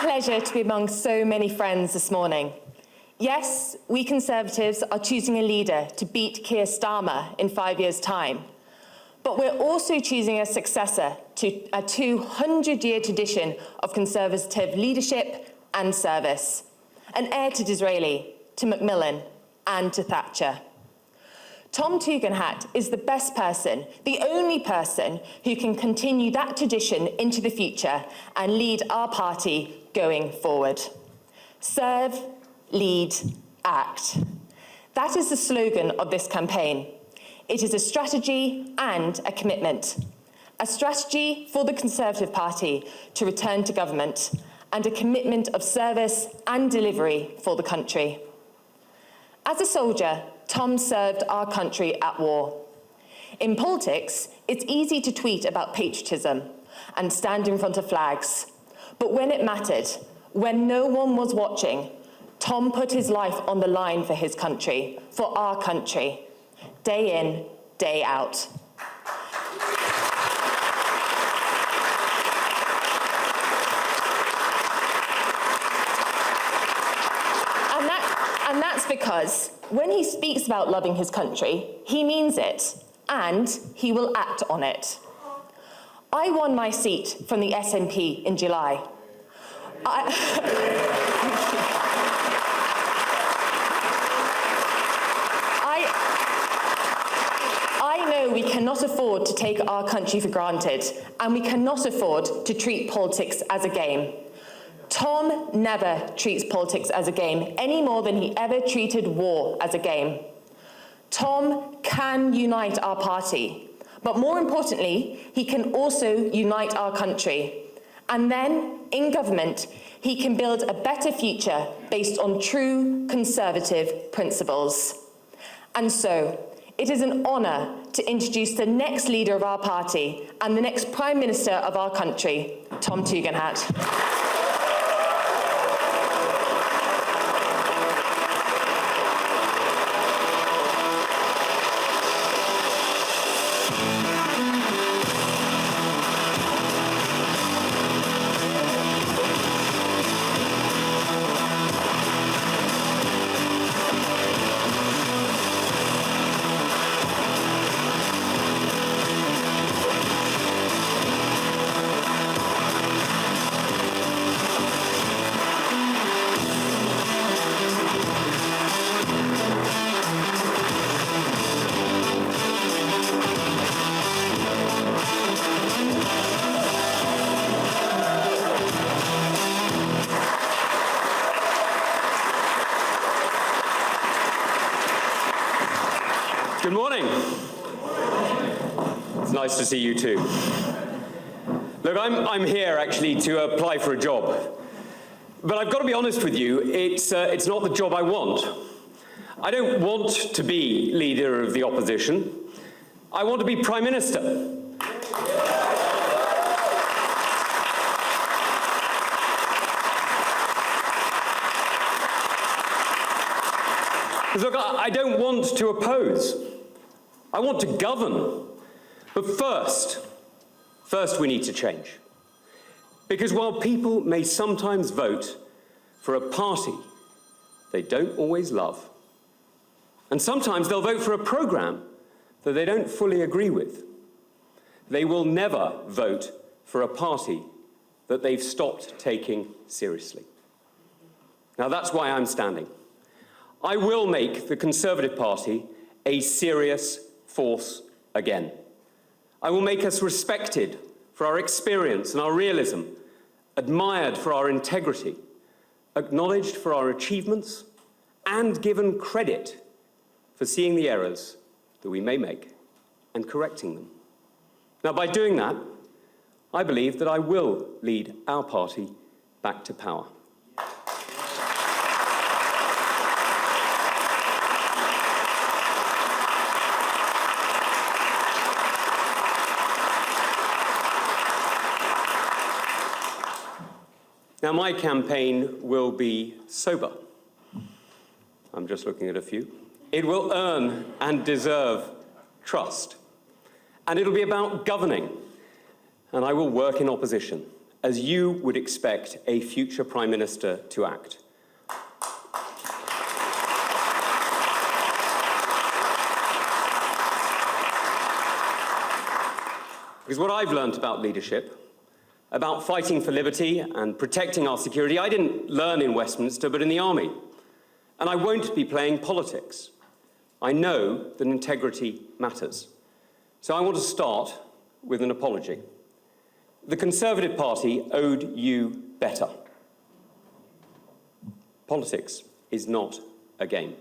pleasure to be among so many friends this morning. Yes, we Conservatives are choosing a leader to beat Keir Starmer in 5 years' time. But we're also choosing a successor to a 200-year tradition of Conservative leadership and service, an heir to Disraeli, to Macmillan, and to Thatcher. Tom Tugendhat is the best person, the only person who can continue that tradition into the future and lead our party going forward. Serve, lead, act. That is the slogan of this campaign. It is a strategy and a commitment. A strategy for the Conservative Party to return to government, and a commitment of service and delivery for the country. As a soldier, Tom served our country at war. In politics, it's easy to tweet about patriotism and stand in front of flags. But when it mattered, when no one was watching, Tom put his life on the line for his country, for our country, day in, day out. And that's because when he speaks about loving his country, he means it, and he will act on it. I won my seat from the SNP in July. I know we cannot afford to take our country for granted, and we cannot afford to treat politics as a game. Tom never treats politics as a game, any more than he ever treated war as a game. Tom can unite our party, but more importantly, he can also unite our country. And then, in government, he can build a better future based on true Conservative principles. And so, it is an honour to introduce the next leader of our party and the next Prime Minister of our country, Tom Tugendhat. Good morning. It's nice to see you too. Look, I'm here actually to apply for a job. But I've got to be honest with you, it's not the job I want. I don't want to be leader of the opposition. I want to be Prime Minister. Look, I don't want to oppose. I want to govern. But first we need to change. Because while people may sometimes vote for a party they don't always love, and sometimes they'll vote for a programme that they don't fully agree with, they will never vote for a party that they've stopped taking seriously. Now that's why I'm standing. I will make the Conservative Party a serious force again. I will make us respected for our experience and our realism, admired for our integrity, acknowledged for our achievements, and given credit for seeing the errors that we may make and correcting them. Now, by doing that, I believe that I will lead our party back to power. Now, my campaign will be sober. I'm just looking at a few. It will earn and deserve trust. And it'll be about governing. And I will work in opposition as you would expect a future Prime Minister to act. Because what I've learnt about leadership, about fighting for liberty and protecting our security, I didn't learn in Westminster, but in the army. And I won't be playing politics. I know that integrity matters. So I want to start with an apology. The Conservative Party owed you better. Politics is not a game.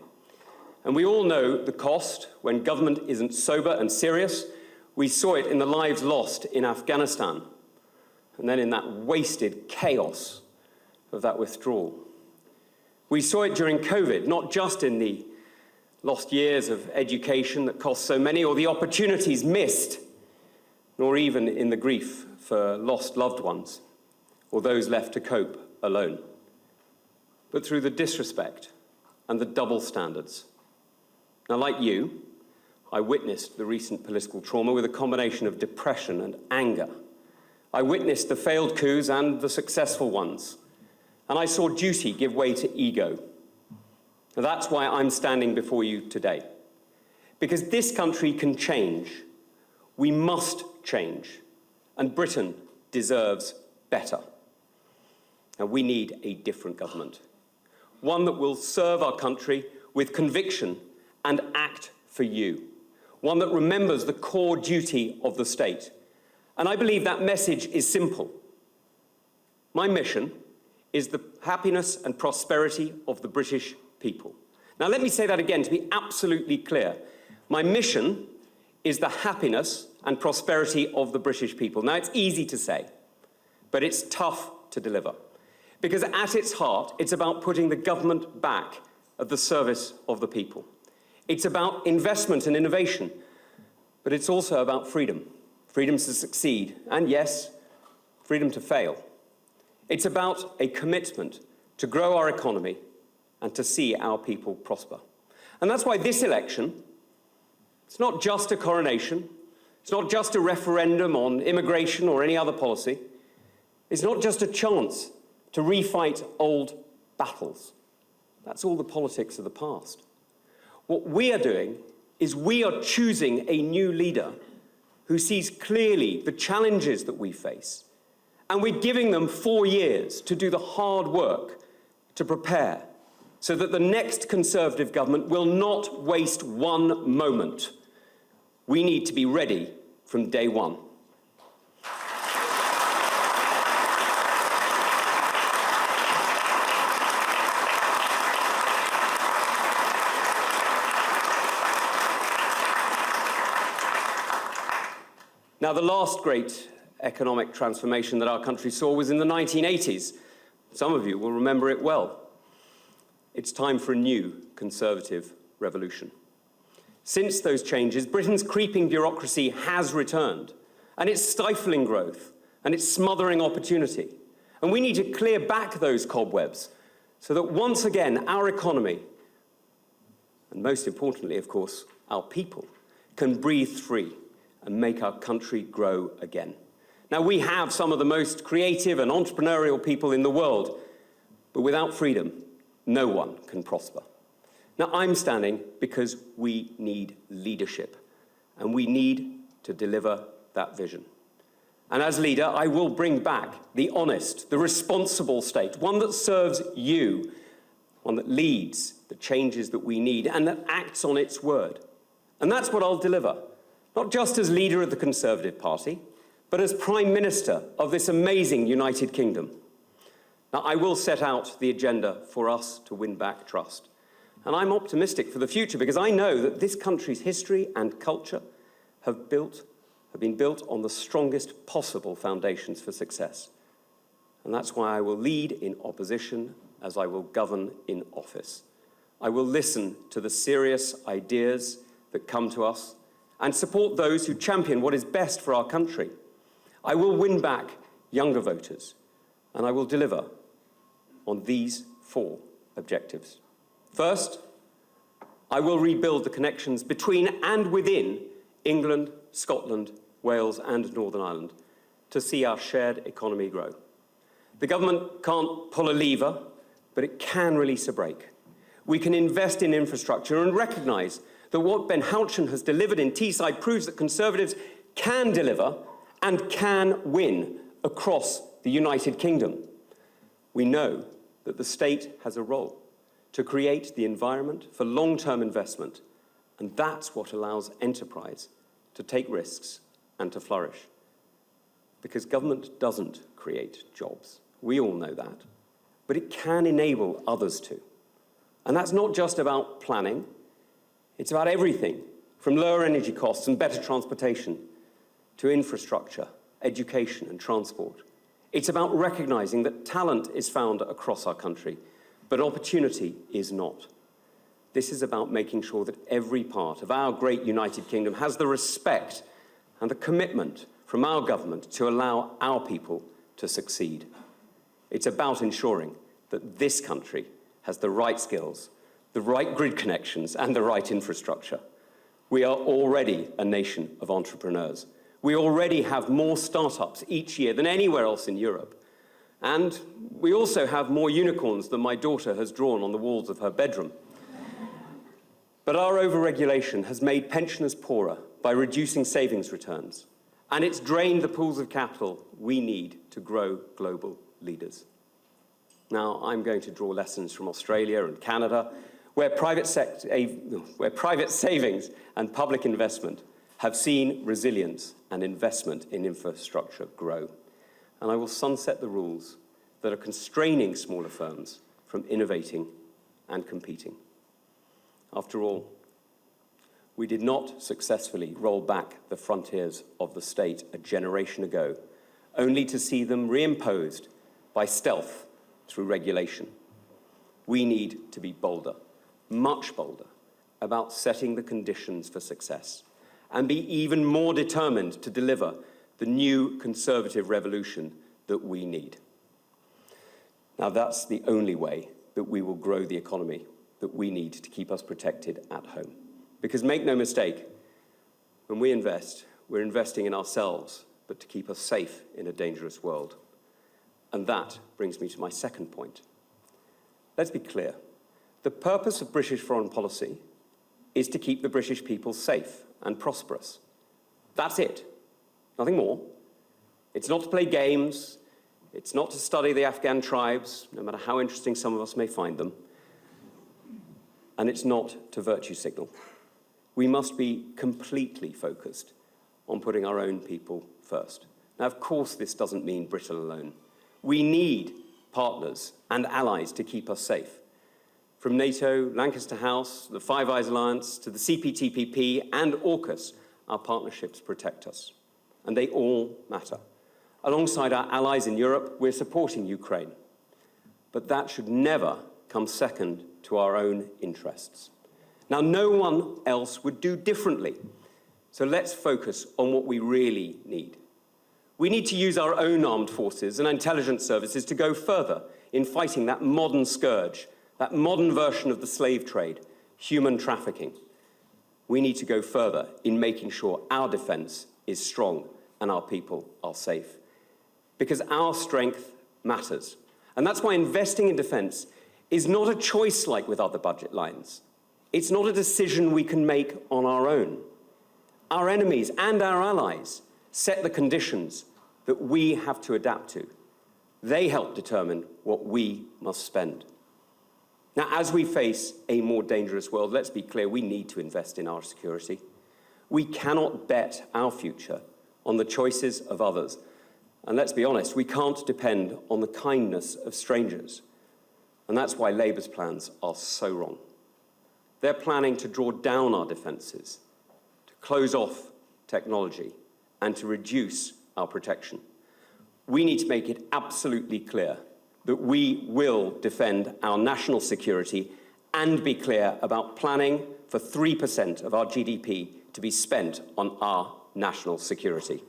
And we all know the cost when government isn't sober and serious. We saw it in the lives lost in Afghanistan, and then in that wasted chaos of that withdrawal. We saw it during COVID, not just in the lost years of education that cost so many, or the opportunities missed, nor even in the grief for lost loved ones, or those left to cope alone, but through the disrespect and the double standards. Now, like you, I witnessed the recent political trauma with a combination of depression and anger. I witnessed the failed coups and the successful ones, and I saw duty give way to ego. And that's why I'm standing before you today. Because this country can change. We must change. And Britain deserves better. And we need a different government. One that will serve our country with conviction and act for you. One that remembers the core duty of the state. And I believe that message is simple. My mission is the happiness and prosperity of the British people. Now, let me say that again to be absolutely clear. My mission is the happiness and prosperity of the British people. Now, it's easy to say, but it's tough to deliver. Because at its heart, it's about putting the government back at the service of the people. It's about investment and innovation, but it's also about freedom. Freedom to succeed, and yes, freedom to fail. It's about a commitment to grow our economy and to see our people prosper. And that's why this election, it's not just a coronation, it's not just a referendum on immigration or any other policy, it's not just a chance to refight old battles. That's all the politics of the past. What we are doing is we are choosing a new leader who sees clearly the challenges that we face, and we're giving them 4 years to do the hard work to prepare so that the next Conservative government will not waste one moment. We need to be ready from day one. Now, the last great economic transformation that our country saw was in the 1980s. Some of you will remember it well. It's time for a new Conservative revolution. Since those changes, Britain's creeping bureaucracy has returned, and it's stifling growth, and it's smothering opportunity. And we need to clear back those cobwebs so that once again our economy, and most importantly, of course, our people, can breathe free and make our country grow again. Now, we have some of the most creative and entrepreneurial people in the world, but without freedom, no one can prosper. Now, I'm standing because we need leadership, and we need to deliver that vision. And as leader, I will bring back the honest, the responsible state, one that serves you, one that leads the changes that we need, and that acts on its word. And that's what I'll deliver. Not just as leader of the Conservative Party, but as Prime Minister of this amazing United Kingdom. Now, I will set out the agenda for us to win back trust. And I'm optimistic for the future because I know that this country's history and culture have been built on the strongest possible foundations for success. And that's why I will lead in opposition as I will govern in office. I will listen to the serious ideas that come to us and support those who champion what is best for our country. I will win back younger voters, and I will deliver on these 4 objectives. First, I will rebuild the connections between and within England, Scotland, Wales, and Northern Ireland to see our shared economy grow. The government can't pull a lever, but it can release a brake. We can invest in infrastructure and recognise that what Ben Houchen has delivered in Teesside proves that Conservatives can deliver and can win across the United Kingdom. We know that the state has a role to create the environment for long-term investment, and that's what allows enterprise to take risks and to flourish. Because government doesn't create jobs. We all know that. But it can enable others to. And that's not just about planning. It's about everything, from lower energy costs and better transportation to infrastructure, education and transport. It's about recognising that talent is found across our country, but opportunity is not. This is about making sure that every part of our great United Kingdom has the respect and the commitment from our government to allow our people to succeed. It's about ensuring that this country has the right skills, the right grid connections, and the right infrastructure. We are already a nation of entrepreneurs. We already have more startups each year than anywhere else in Europe. And we also have more unicorns than my daughter has drawn on the walls of her bedroom. But our overregulation has made pensioners poorer by reducing savings returns, and it's drained the pools of capital we need to grow global leaders. Now, I'm going to draw lessons from Australia and Canada, where private savings and public investment have seen resilience and investment in infrastructure grow. And I will sunset the rules that are constraining smaller firms from innovating and competing. After all, we did not successfully roll back the frontiers of the state a generation ago, only to see them reimposed by stealth through regulation. We need to be bolder, much bolder, about setting the conditions for success and be even more determined to deliver the new conservative revolution that we need. Now, that's the only way that we will grow the economy that we need to keep us protected at home. Because make no mistake, when we invest, we're investing in ourselves, but to keep us safe in a dangerous world. And that brings me to my second point. Let's be clear. The purpose of British foreign policy is to keep the British people safe and prosperous. That's it. Nothing more. It's not to play games. It's not to study the Afghan tribes, no matter how interesting some of us may find them. And it's not to virtue signal. We must be completely focused on putting our own people first. Now, of course, this doesn't mean Britain alone. We need partners and allies to keep us safe. From NATO, Lancaster House, the Five Eyes Alliance, to the CPTPP and AUKUS, our partnerships protect us. And they all matter. Alongside our allies in Europe, we're supporting Ukraine. But that should never come second to our own interests. Now, no one else would do differently. So let's focus on what we really need. We need to use our own armed forces and intelligence services to go further in fighting that modern scourge, that modern version of the slave trade, human trafficking. We need to go further in making sure our defence is strong and our people are safe. Because our strength matters. And that's why investing in defence is not a choice like with other budget lines. It's not a decision we can make on our own. Our enemies and our allies set the conditions that we have to adapt to. They help determine what we must spend. Now, as we face a more dangerous world, let's be clear, we need to invest in our security. We cannot bet our future on the choices of others. And let's be honest, we can't depend on the kindness of strangers. And that's why Labour's plans are so wrong. They're planning to draw down our defences, to close off technology, and to reduce our protection. We need to make it absolutely clear that we will defend our national security and be clear about planning for 3% of our GDP to be spent on our national security.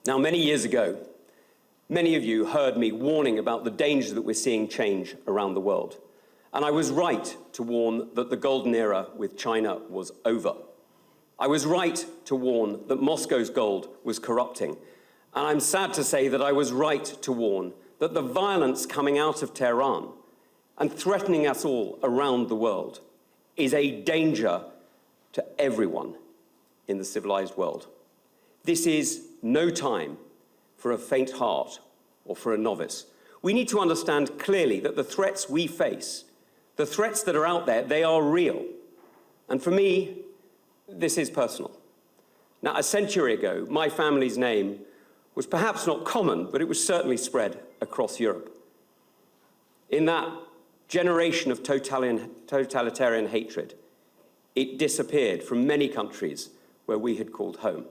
Now, many years ago, Many of you heard me warning about the danger that we're seeing change around the world. And I was right to warn that the golden era with China was over. I was right to warn that Moscow's gold was corrupting. And I'm sad to say that I was right to warn that the violence coming out of Tehran and threatening us all around the world is a danger to everyone in the civilized world. This is no time for a faint heart or for a novice. We need to understand clearly that the threats we face, the threats that are out there, they are real. And for me, this is personal. Now, a century ago, my family's name was perhaps not common, but it was certainly spread across Europe. In that generation of totalitarian hatred, it disappeared from many countries where we had called home.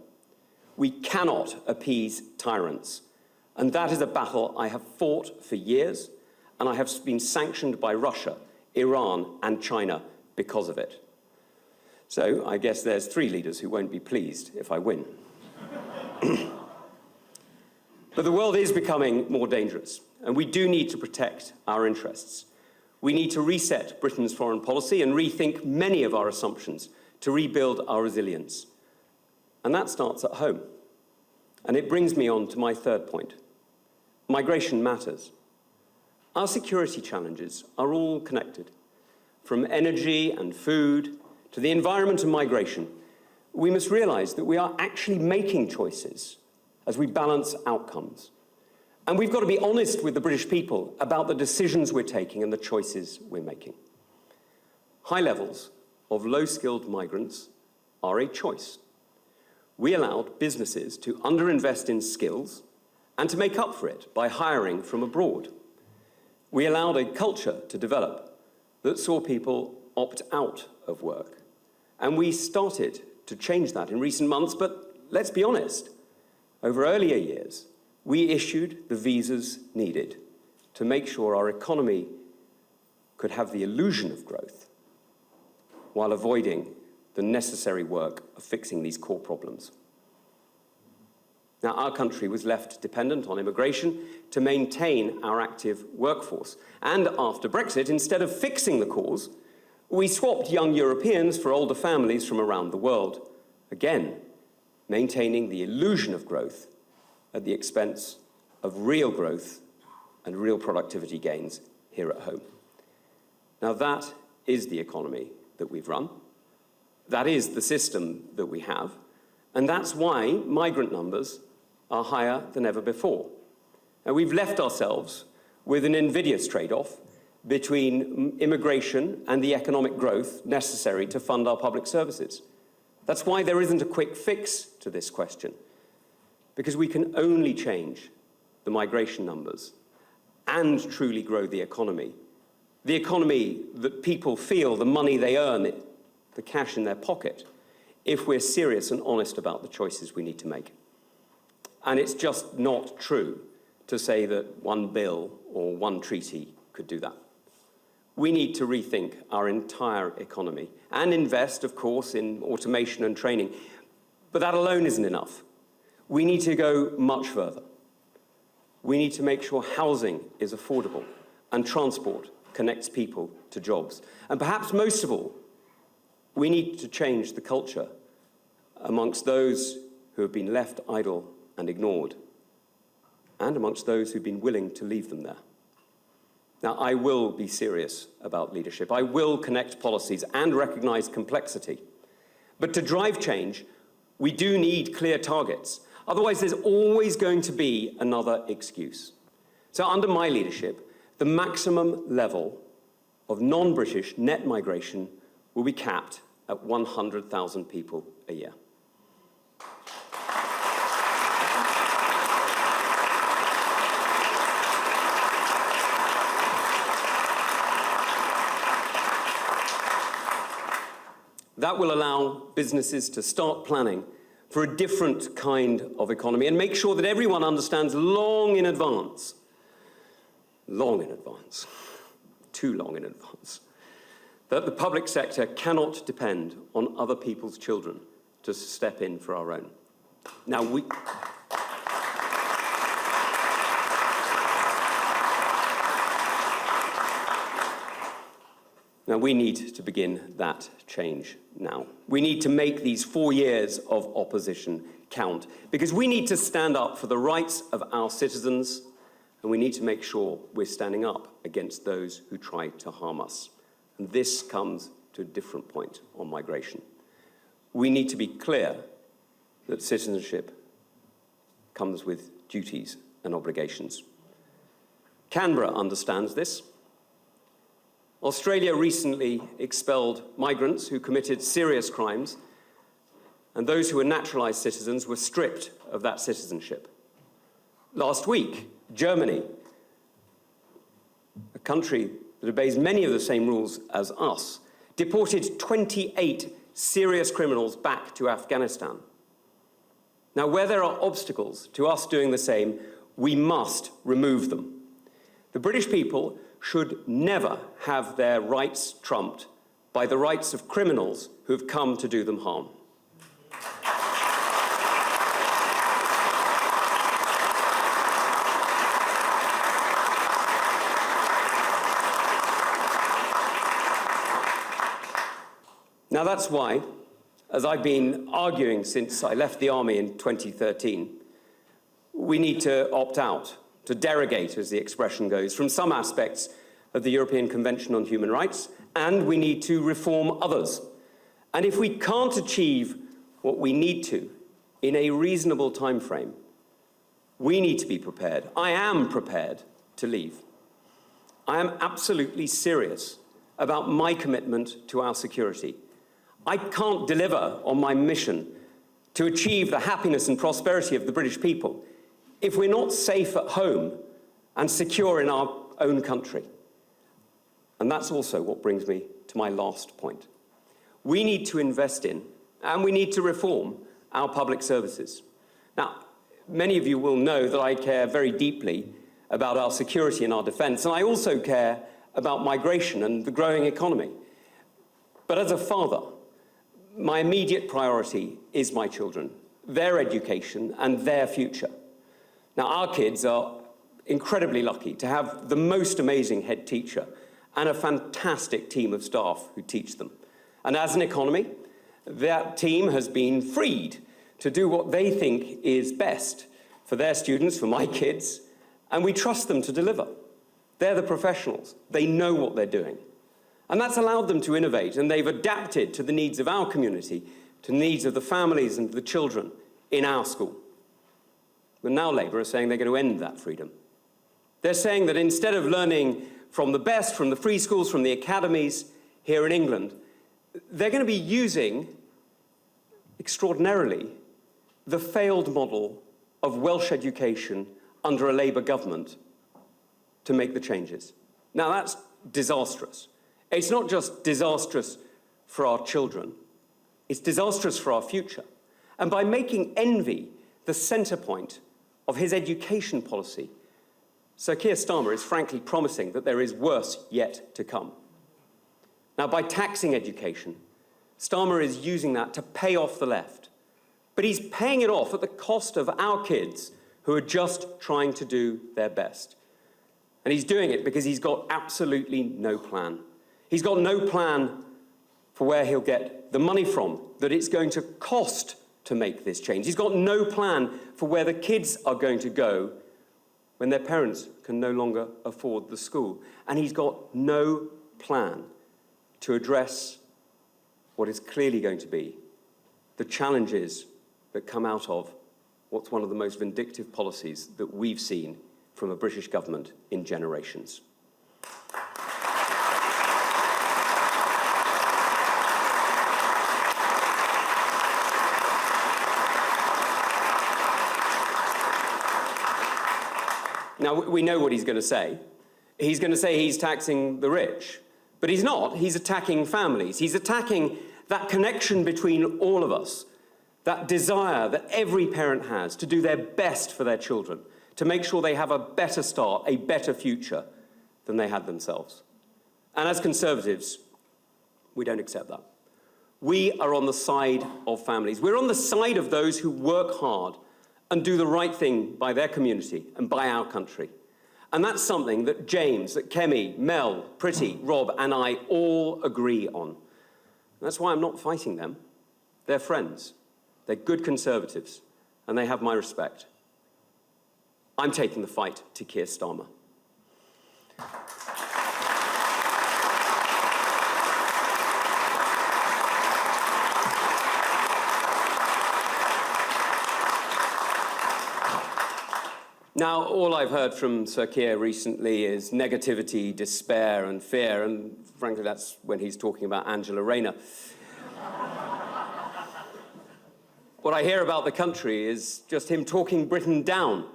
We cannot appease tyrants, and that is a battle I have fought for years, and I have been sanctioned by Russia, Iran, and China because of it. So I guess there's 3 leaders who won't be pleased if I win. But the world is becoming more dangerous, and we do need to protect our interests. We need to reset Britain's foreign policy and rethink many of our assumptions to rebuild our resilience. And that starts at home. And it brings me on to my third point. Migration matters. Our security challenges are all connected. From energy and food to the environment and migration, we must realize that we are actually making choices as we balance outcomes. And we've got to be honest with the British people about the decisions we're taking and the choices we're making. High levels of low-skilled migrants are a choice. We allowed businesses to underinvest in skills and to make up for it by hiring from abroad. We allowed a culture to develop that saw people opt out of work. And we started to change that in recent months, but let's be honest, over earlier years, we issued the visas needed to make sure our economy could have the illusion of growth while avoiding the necessary work of fixing these core problems. Now, our country was left dependent on immigration to maintain our active workforce. And after Brexit, instead of fixing the cause, we swapped young Europeans for older families from around the world, again, maintaining the illusion of growth at the expense of real growth and real productivity gains here at home. Now, that is the economy that we've run. That is the system that we have. And that's why migrant numbers are higher than ever before. And we've left ourselves with an invidious trade-off between immigration and the economic growth necessary to fund our public services. That's why there isn't a quick fix to this question, because we can only change the migration numbers and truly grow the economy that people feel, the money they earn, the cash in their pocket, if we're serious and honest about the choices we need to make. And it's just not true to say that one bill or one treaty could do that. We need to rethink our entire economy and invest, of course, in automation and training. But that alone isn't enough. We need to go much further. We need to make sure housing is affordable and transport connects people to jobs. And perhaps most of all, we need to change the culture amongst those who have been left idle and ignored, and amongst those who've been willing to leave them there. Now, I will be serious about leadership. I will connect policies and recognize complexity. But to drive change, we do need clear targets. Otherwise, there's always going to be another excuse. So under my leadership, the maximum level of non-British net migration will be capped at 100,000 people a year. That will allow businesses to start planning for a different kind of economy and make sure that everyone understands long in advance, too long in advance, that the public sector cannot depend on other people's children to step in for our own. Now, Now, we need to begin that change now. We need to make these 4 years of opposition count, because we need to stand up for the rights of our citizens, and we need to make sure we're standing up against those who try to harm us. And this comes to a different point on migration. We need to be clear that citizenship comes with duties and obligations. Canberra understands this. Australia recently expelled migrants who committed serious crimes, and those who were naturalised citizens were stripped of that citizenship. Last week, Germany, a country that obeys many of the same rules as us, deported 28 serious criminals back to Afghanistan. Now, where there are obstacles to us doing the same, we must remove them. The British people should never have their rights trumped by the rights of criminals who have come to do them harm. Now, that's why, as I've been arguing since I left the army in 2013, we need to opt out, to derogate, as the expression goes, from some aspects of the European Convention on Human Rights, and we need to reform others. And if we can't achieve what we need to in a reasonable time frame, we need to be prepared. I am prepared to leave. I am absolutely serious about my commitment to our security. I can't deliver on my mission to achieve the happiness and prosperity of the British people if we're not safe at home and secure in our own country. And that's also what brings me to my last point. We need to invest in, and we need to reform, our public services. Now, many of you will know that I care very deeply about our security and our defence, and I also care about migration and the growing economy. But as a father, my immediate priority is my children, their education and their future. Now, our kids are incredibly lucky to have the most amazing head teacher and a fantastic team of staff who teach them. And as an economy, that team has been freed to do what they think is best for their students, for my kids, and we trust them to deliver. They're the professionals. They know what they're doing. And that's allowed them to innovate, and they've adapted to the needs of our community, to the needs of the families and the children in our school. But now Labour are saying they're going to end that freedom. They're saying that instead of learning from the best, from the free schools, from the academies here in England, they're going to be using, extraordinarily, the failed model of Welsh education under a Labour government to make the changes. Now, that's disastrous. It's not just disastrous for our children, it's disastrous for our future. And by making envy the centre point of his education policy, Sir Keir Starmer is frankly promising that there is worse yet to come. Now, by taxing education, Starmer is using that to pay off the left. But he's paying it off at the cost of our kids who are just trying to do their best. And he's doing it because he's got absolutely no plan. He's got no plan for where he'll get the money from that it's going to cost to make this change. He's got no plan for where the kids are going to go when their parents can no longer afford the school. And he's got no plan to address what is clearly going to be the challenges that come out of what's one of the most vindictive policies that we've seen from a British government in generations. Now, we know what he's going to say. He's going to say he's taxing the rich. But he's not. He's attacking families. He's attacking that connection between all of us, that desire that every parent has to do their best for their children, to make sure they have a better start, a better future than they had themselves. And as Conservatives, we don't accept that. We are on the side of families. We're on the side of those who work hard and do the right thing by their community and by our country. And that's something that James, that Kemi, Mel, Priti, Rob, and I all agree on. That's why I'm not fighting them. They're friends. They're good Conservatives, and they have my respect. I'm taking the fight to Keir Starmer. Now, all I've heard from Sir Keir recently is negativity, despair, and fear, and frankly, that's when he's talking about Angela Rayner. What I hear about the country is just him talking Britain down,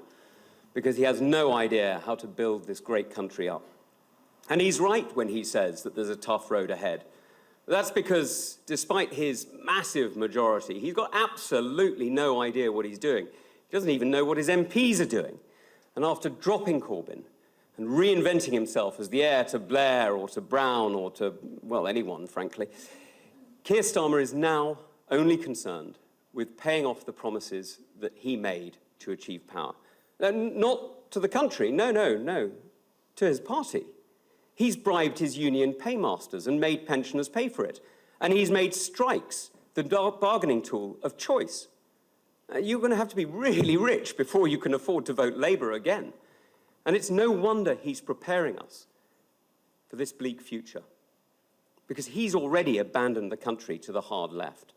because he has no idea how to build this great country up. And he's right when he says that there's a tough road ahead. That's because, despite his massive majority, he's got absolutely no idea what he's doing. He doesn't even know what his MPs are doing. And after dropping Corbyn and reinventing himself as the heir to Blair or to Brown or to, well, anyone, frankly, Keir Starmer is now only concerned with paying off the promises that he made to achieve power. Not to the country, no, to his party. He's bribed his union paymasters and made pensioners pay for it. And he's made strikes the bargaining tool of choice. You're going to have to be really rich before you can afford to vote Labour again. And it's no wonder he's preparing us for this bleak future, because he's already abandoned the country to the hard left.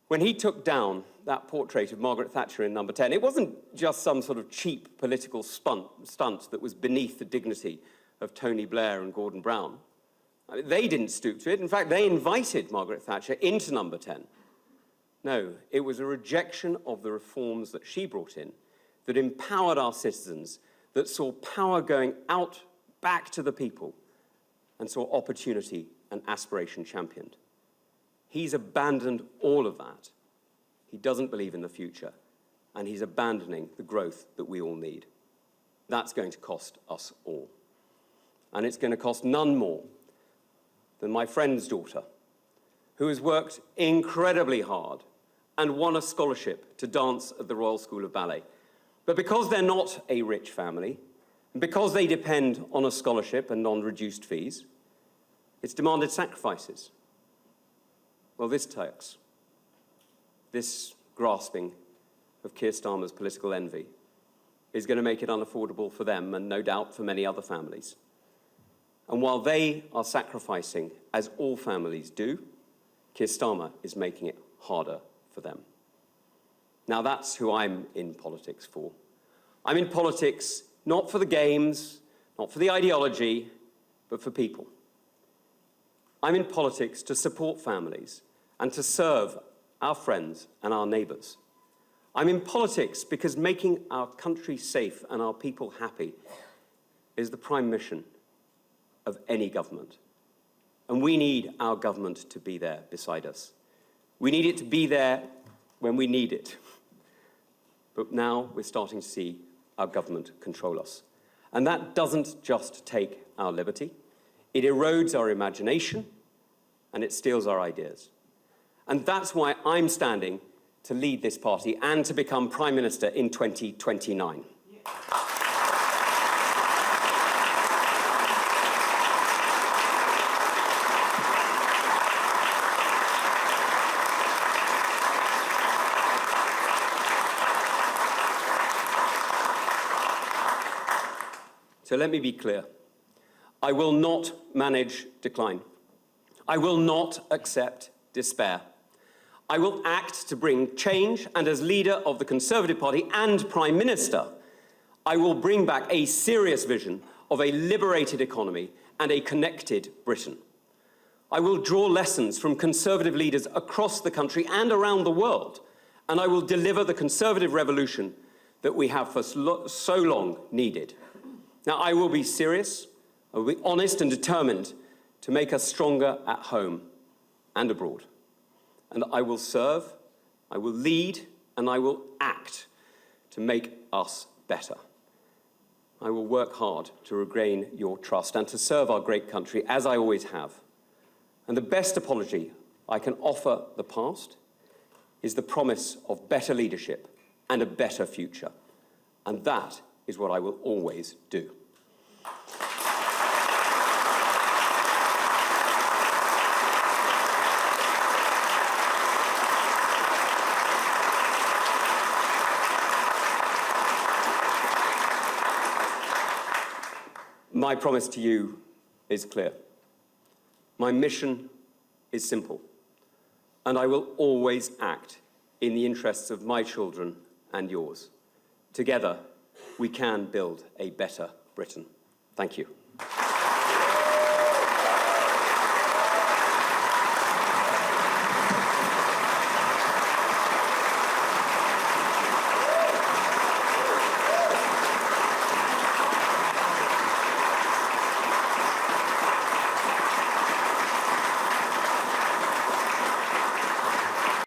When he took down that portrait of Margaret Thatcher in Number 10, it wasn't just some sort of cheap political stunt that was beneath the dignity of Tony Blair and Gordon Brown. I mean, they didn't stoop to it. In fact, they invited Margaret Thatcher into Number 10. No, it was a rejection of the reforms that she brought in that empowered our citizens, that saw power going out back to the people, and saw opportunity and aspiration championed. He's abandoned all of that. He doesn't believe in the future, and he's abandoning the growth that we all need. That's going to cost us all. And it's going to cost none more than my friend's daughter, who has worked incredibly hard and won a scholarship to dance at the Royal School of Ballet. But because they're not a rich family, and because they depend on a scholarship and on reduced fees, it's demanded sacrifices. Well, this tax, this grasping of Keir Starmer's political envy, is going to make it unaffordable for them and no doubt for many other families. And while they are sacrificing, as all families do, Keir Starmer is making it harder for them. Now, that's who I'm in politics for. I'm in politics not for the games, not for the ideology, but for people. I'm in politics to support families and to serve our friends and our neighbours. I'm in politics because making our country safe and our people happy is the prime mission of any government. And we need our government to be there beside us. We need it to be there when we need it. But now we're starting to see our government control us. And that doesn't just take our liberty. It erodes our imagination, and it steals our ideas. And that's why I'm standing to lead this party and to become Prime Minister in 2029. So let me be clear. I will not manage decline. I will not accept despair. I will act to bring change, and as leader of the Conservative Party and Prime Minister, I will bring back a serious vision of a liberated economy and a connected Britain. I will draw lessons from Conservative leaders across the country and around the world, and I will deliver the Conservative revolution that we have for so long needed. Now, I will be serious, I will be honest and determined to make us stronger at home and abroad. And I will serve, I will lead, and I will act to make us better. I will work hard to regain your trust and to serve our great country, as I always have. And the best apology I can offer the past is the promise of better leadership and a better future. And that is what I will always do. My promise to you is clear. My mission is simple, and I will always act in the interests of my children and yours. Together, we can build a better Britain. Thank you.